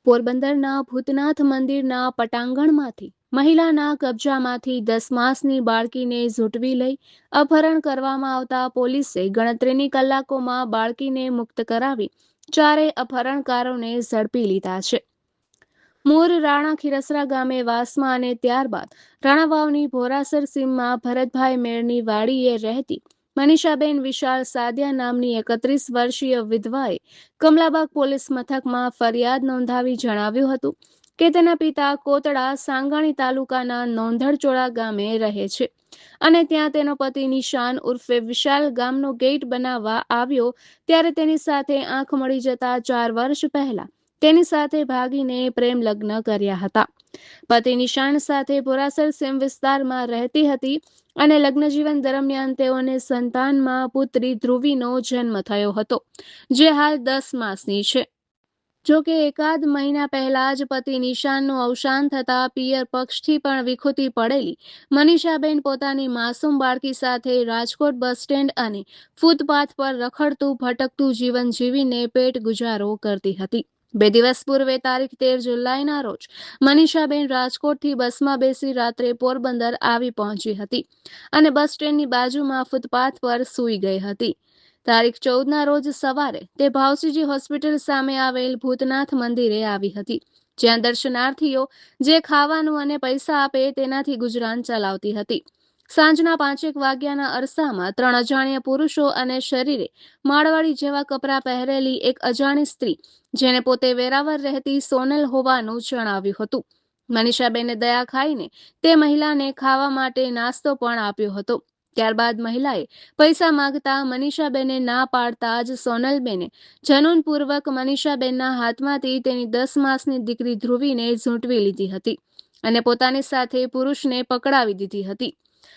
પોરબંદરના ભૂતનાથ મંદિરના પટાંગણમાંથી મહિલાના કબજામાંથી 10 માસની બાળકીને ઝૂંટવી લઈ અપહરણ કરવામાં આવતા પોલીસે ગણતરીની કલાકોમાં બાળકીને મુક્ત કરાવી ચારેય અપહરણકારોને ઝડપી લીધા છે. મૂળ રાણા ખીરસરા ગામે વાસમાં અને ત્યારબાદ રાણાવાવની ભોરાસર સીમમાં ભરતભાઈ મેળની વાડીએ રહેતી મનીષાબેન વિશાળ સાદિયા નામની 31 વર્ષીય વિધવાએ કમલાબાગ પોલીસ મથકમાં ફરિયાદ નોંધાવી જણાવ્યું હતું કે તેના પિતા કોતડા સાંગાણી તાલુકાના નોંધણચોળા ગામે રહે છે અને ત્યાં તેનો પતિ નિશાન ઉર્ફે વિશાલ ગામનો ગેટ બનાવવા આવ્યો ત્યારે તેની સાથે આંખ મળી જતા 4 વર્ષ પહેલા તેની સાથે ભાગીને પ્રેમ લગ્ન કર્યા હતા. પતિ નિશાન સાથે ભોરાસર સીમ વિસ્તારમાં રહેતી હતી અને લગ્ન જીવન દરમિયાન તેઓને સંતાનમાં પુત્રી ધ્રુવીનો જન્મ થયો હતો, જે હાલ 10 માસની છે. જો કે એકાદ મહિના પહેલા જ પતિ નિશાનનું અવસાન થતા પિયર પક્ષથી પણ વિખૂટી પડેલી મનીષાબેન પોતાની માસૂમ બાળકી સાથે રાજકોટ બસ સ્ટેન્ડ અને ફૂટપાથ પર રખડતું ભટકતું જીવન જીવીને પેટ ગુજારો કરતી હતી. 2 દિવસ પૂર્વે તારીખ 13 જુલાઈના રોજ મનીષાબેન રાજકોટથી બસમાં બેસી રાત્રે પોરબંદર આવી પહોંચી હતી અને બસ સ્ટેન્ડની બાજુમાં ફૂટપાથ પર સૂઈ ગઈ હતી. તારીખ 14ના રોજ સવારે તે ભાવસીજી હોસ્પિટલ સામે આવેલ ભૂતનાથ મંદિરે આવી હતી, જ્યાં દર્શનાર્થીઓ જે ખાવાનું અને પૈસા આપે તેનાથી ગુજરાન ચલાવતી હતી. સાંજના 5 વાગ્યાના અરસામાં 3 અજાણ્યા પુરુષો અને શરીરે માળવાડી જેવા કપડાં પહેરેલી એક અજાણી સ્ત્રી, જેને પોતે વેરાવળ રહેતી સોનલ હોવાનું જણાવ્યું હતું. મનીષાબેને દયા ખાઈને તે મહિલાને ખાવા માટે નાસ્તો પણ આપ્યો હતો. ત્યારબાદ મહિલાએ પૈસા માંગતા મનીષાબેને ના પાડતા જ સોનલબેને જનૂનપૂર્વક મનીષાબેનના હાથમાંથી તેની 10 માસની દીકરી ધ્રુવીને ઝૂંટવી લીધી હતી અને પોતાની સાથે પુરુષને પકડાવી દીધી હતી.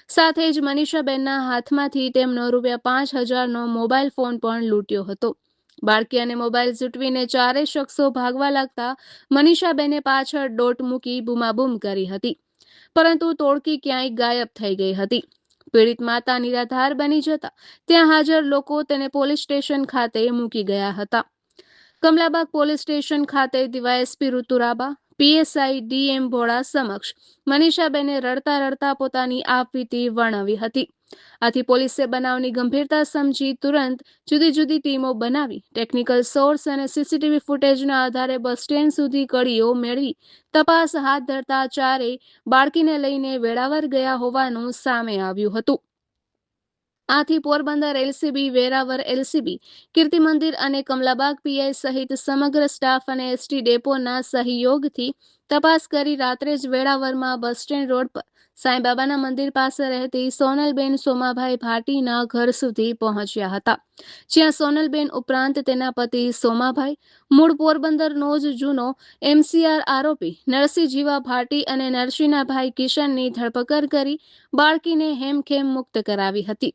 સાથે જ મનીષાબેનના હાથમાંથી તેમનો ₹5000નો મોબાઈલ ફોન પણ લૂંટ્યો હતો. બાળકી અને મોબાઈલ ઝૂંટવીને ચારેય શખ્સો ભાગવા લાગતા મનીષાબેને પાછળ દોટ મૂકી બૂમાબૂમ કરી હતી, પરંતુ ટોળકી ક્યાંય ગાયબ થઈ ગઈ હતી. પીડિત માતા નિરાધાર બની જતા ત્યાં હાજર લોકો તેને પોલીસ સ્ટેશન ખાતે મૂકી ગયા હતા. કમલાબાગ પોલીસ સ્ટેશન ખાતે ડીવાયએસપી ઋતુરાબા, પીએસઆઈ ડીએમ ભોળા સમક્ષ મનીષાબેને રડતા રડતા પોતાની આપવીતી વર્ણવી હતી. આથી પોલીસે બનાવની ગંભીરતા સમજી તુરંત જુદી જુદી ટીમો બનાવી ટેકનિકલ સોર્સ અને સીસીટીવી ફૂટેજના આધારે બસ સ્ટેન્ડ સુધી કડીઓ મેળવી તપાસ હાથ ધરતા ચારેય બાળકીને લઈને વેરાવળ ગયા હોવાનું સામે આવ્યું હતું. આથી પોરબંદર એલસીબી, વેરાવળ એલસીબી, કીર્તિ મંદિર અને કમલાબાગ પીઆઈ સહિત સમગ્ર સ્ટાફ અને એસટી ડેપોના સહયોગથી તપાસ કરી રાત્રે જ વેરાવળમાં બસ સ્ટેન્ડ રોડ પર સાંઈબાબાના મંદિર પાસે રહેતી સોનલબેન સોમાભાઈ ભાટીના ઘર સુધી પહોંચ્યા હતા, જ્યાં સોનલબેન ઉપરાંત તેના પતિ સોમાભાઈ, મૂળ પોરબંદરનો જ જૂનો એમસીઆર આરોપી નરસિંહ જીવા ભાટી અને નરસિંહનાભાઈ કિશનની ધરપકડ કરી બાળકીને હેમખેમ મુક્ત કરાવી હતી.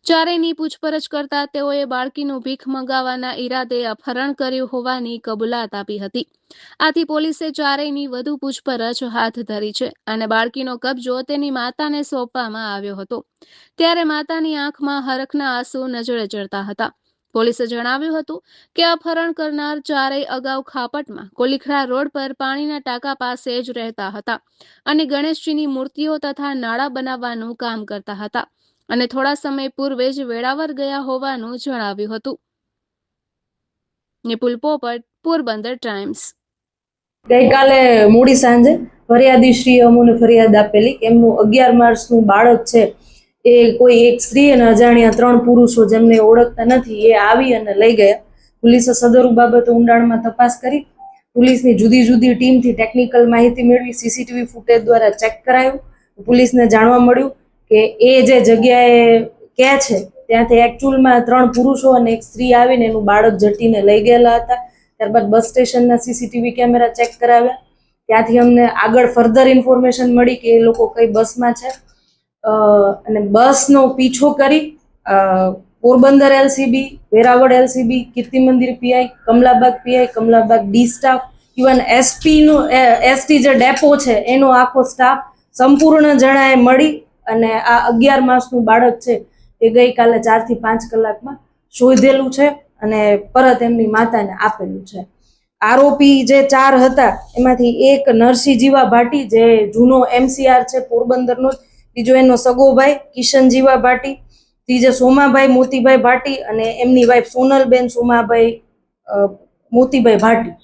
ચારેયની પૂછપરછ કરતા તેઓએ બાળકીનું ભીખ મંગાવવાના ઈરાદે અપહરણ કર્યું હોવાની કબૂલાત આપી હતી. આથી પોલીસે ચારેયની વધુ પૂછપરછ હાથ ધરી છે અને બાળકીનો કબજો તેની માતાને સોંપવામાં આવ્યો હતો. ત્યારે માતાની આંખમાં હરખના આંસુ નજરે ચડતા હતા. પોલીસે જણાવ્યું હતું કે અપહરણ કરનાર ચારેય અગાઉ ખાપટમાં કોલીખડા રોડ પર પાણીના ટાંકા પાસે જ રહેતા હતા અને ગણેશજીની મૂર્તિઓ તથા નાળા બનાવવાનું કામ કરતા હતા અને થોડા સમય પૂર્વે જ વેરાવળ ગયા હોવાનું જણાવ્યું હતું. નિપુલ પોપટ, પોરબંદર ટાઈમ્સ. ગઈકાલે મોડી સાંજે ફરિયાદીશ્રીએ અમને ફરિયાદ આપેલી કે એમનું 11 માસનું બાળક છે એ કોઈ એક સ્ત્રી અને અજાણ્યા 3 પુરુષો જેમને ઓળખતા નથી એ આવી અને લઈ ગયા. પોલીસે સદરુ બાબતે ઊંડાણમાં તપાસ કરી. પોલીસની જુદી જુદી ટીમથી ટેકનિકલ માહિતી મેળવી સીસીટીવી ફૂટેજ દ્વારા ચેક કરાયું. પોલીસને જાણવા મળ્યું કે એ જે જગ્યાએ કહે છે ત્યાંથી એકચ્યુઅલમાં 3 પુરુષો અને એક સ્ત્રી આવીને એનું બાળક ઝટીને લઈ ગયેલા હતા. ત્યારબાદ બસ સ્ટેશનના સીસીટીવી કેમેરા ચેક કરાવ્યા. ત્યાંથી અમને આગળ ફર્ધર ઇન્ફોર્મેશન મળી કે એ લોકો કઈ બસમાં છે અને બસનો પીછો કરી Porbandar LCB, Veraval LCB, Kirti Mandir PI, Kamlabagh PI, Kamlabagh D staff, even ST જે ડેપો છે એનો આખો સ્ટાફ સંપૂર્ણ જણાએ મળી અને આ 11 માસનું બાળક છે એ ગઈકાલે 4 થી 5 કલાકમાં શોધેલું છે અને પરત એમની માતાને આપેલું છે. આરોપી જે 4 હતા એમાંથી એક નરસિંહ જીવા ભાટી, જે જૂનો MCR છે પોરબંદરનો, બીજો એનો સગો ભાઈ કિશન જીવા ભાટી, ત્રીજે સોમાભાઈ મોતીભાઈ ભાટી અને એમની વાઈફ સોનલબેન સોમાભાઈ મોતીભાઈ ભાટી.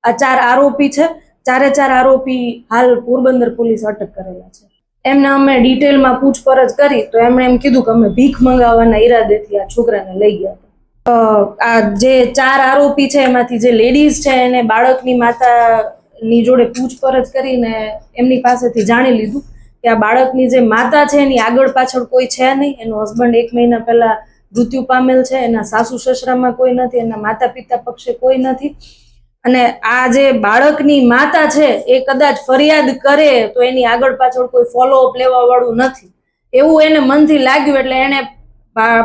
આ 4 આરોપી છે. ચારે 4 આરોપી હાલ પોરબંદર પોલીસ અટક કરેલા છે. એમને અમે ડિટેલમાં પૂછપરછ કરી તો એમણે એમ કીધું કે અમે ભીખ મંગાવવાના ઈરાદેથી આ છોકરાને લઈ ગયા હતા. આ જે 4 આરોપી છે એમાંથી જે લેડીઝ છે એને બાળકની માતાની જોડે પૂછપરછ કરીને એમની પાસેથી જાણી લીધું કે આ બાળકની જે માતા છે એની આગળ પાછળ કોઈ છે નહીં. એનો હસબન્ડ 1 મહિના પહેલા મૃત્યુ પામેલ છે, એના સાસુ સસરામાં કોઈ નથી, એના માતા પિતા પક્ષે કોઈ નથી. અને આ જે બાળકની માતા છે એ કદાચ ફરિયાદ કરે તો એની આગળ પાછળ કોઈ ફોલોઅપ લેવા વાળું નથી એવું એને મનથી લાગ્યું. એટલે એને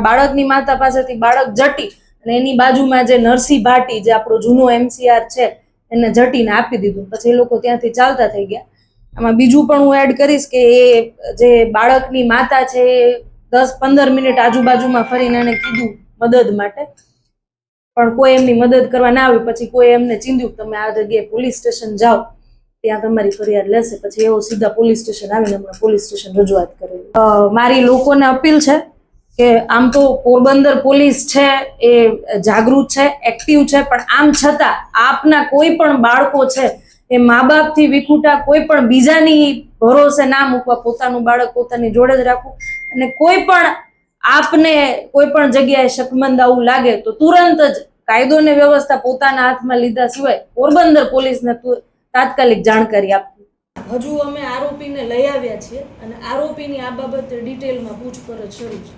બાળકની માતા પાસેથી બાળક જટી અને એની બાજુમાં જે નરસિંહ ભાટી, જે આપણો જૂનો MCR છે, એને જટીને આપી દીધું. પછી એ લોકો ત્યાંથી ચાલતા થઈ ગયા. આમાં બીજું પણ હું એડ કરીશ કે એ જે બાળકની માતા છે એ 10-15 મિનિટ આજુબાજુમાં ફરીને એને કીધું મદદ માટે, પણ કોઈ એમની મદદ કરવા ના આવ્યું. પછી કોઈ એમને ચીંધ્યું તમે આ જગ્યાએ પોલીસ સ્ટેશન જાઓ, ત્યાં તમારી ફરિયાદ લેશે. પછી એવો સીધા પોલીસ સ્ટેશન આવીને હમણાં પોલીસ સ્ટેશન રજૂઆત કરેલી. મારી લોકોને અપીલ છે કે આમ તો પોરબંદર પોલીસ છે એ જાગૃત છે, એક્ટિવ છે, પણ આમ છતાં આપના કોઈ પણ બાળકો છે એ મા બાપથી વિખૂટા કોઈ પણ બીજાની ભરોસે ના મૂકવા, પોતાનું બાળક પોતાની જોડે જ રાખવું. અને કોઈ પણ આપને કોઈ પણ જગ્યાએ શકમંદ આવું લાગે તો તુરંત જ કાયદો ને વ્યવસ્થા પોતાના હાથમાં લીધા સિવાય પોરબંદર પોલીસને તાત્કાલિક જાણકારી આપવી. હજુ અમે આરોપીને લઈ આવ્યા છીએ અને આરોપીની આ બાબતે ડિટેલમાં પૂછપરછ શરૂ છે.